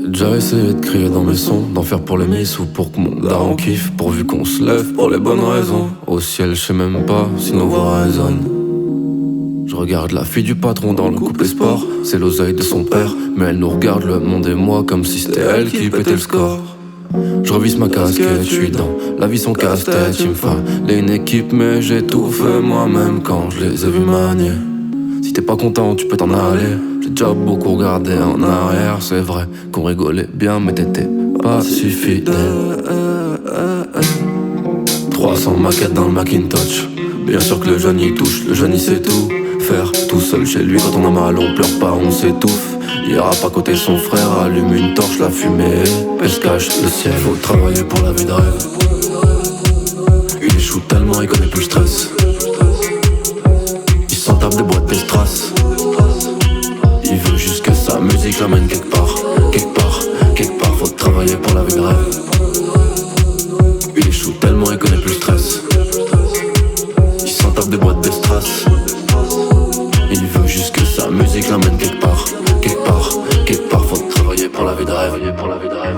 Déjà essayé de crier dans mes sons, d'en faire pour les miss ou pour que mon daron kiffe, pourvu qu'on se lève pour les bonnes raisons. Au ciel, je sais même pas si nos voix résonnent. Je regarde la fille du patron dans le couplet sport. C'est l'oseille de son père, mais elle nous regarde, le monde et moi, comme si c'était elle qui pétait le score. Je revisse ma casquette, je suis dans la vie son casse-tête. Il me fallait une équipe, mais j'ai tout fait moi-même quand je les ai vus manier. Si t'es pas content, tu peux t'en aller. J'ai déjà beaucoup regardé en arrière. C'est vrai qu'on rigolait bien, mais t'étais pas si fidèle. 300 maquettes dans le Macintosh. Bien sûr que le jeune y touche, le jeune y sait tout faire tout seul chez lui. Quand on a mal, on pleure pas, on s'étouffe. Il ira pas côté son frère, allume une torche, la fumée elle se cache le ciel. Faut travailler pour la vie de rêve. Il échoue tellement, il connaît plus le stress. Il s'en tape des boîtes, des strass. Il veut juste que sa musique l'amène quelque part. Quelque part, quelque part, faut travailler pour la vie de rêve. Il échoue tellement, il connaît plus le stress. Il s'en tape des boîtes, des strass. Il veut juste que sa musique l'amène quelque part. Quelque part, quelque part, faut travailler pour la vie de rêve. Pour la vie de rêve.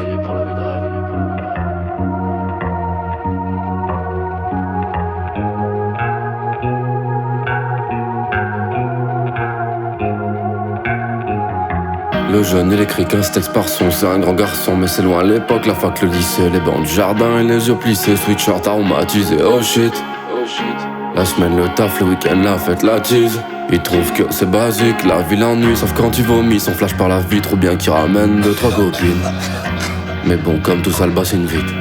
Le jeune il écrit 15 textes par son, c'est un grand garçon mais c'est loin l'époque, la fac, le lycée, les bancs du jardin et les yeux plissés, sweatshirt aromatisé, oh shit. La semaine le taf, le week-end la fête, la tease. Il trouve que c'est basique, la vie l'ennuie, sauf quand il vomit son flash par la vitre ou bien qu'il ramène 2-3 copines. Mais bon, comme tout ça le bassine vite.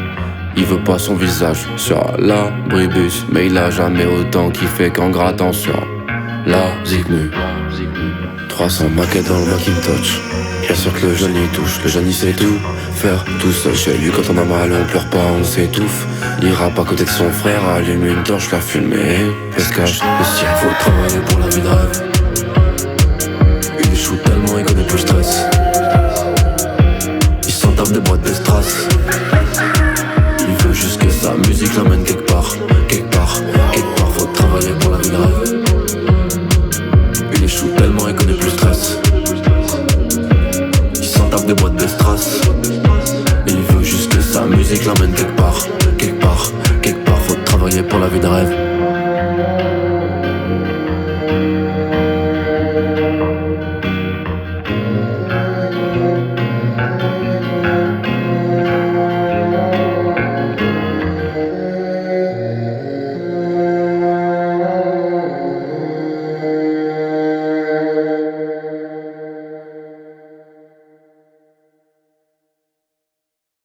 Il veut pas son visage sur l'abribus, mais il a jamais autant kiffé qu'en grattant sur la zigmu. 300 maquettes dans le Macintosh. Bien sûr que le jeune y touche, le jeune y sait tout faire tout seul chez lui. Quand on a mal, on pleure pas, on s'étouffe. Il ira pas à côté de son frère, allume une torche, la fumée elle se cache le ciel. Faut travailler pour la vie de rêve. Il échoue tellement, il connaît plus le stress. Il s'en tape des boîtes, des strass.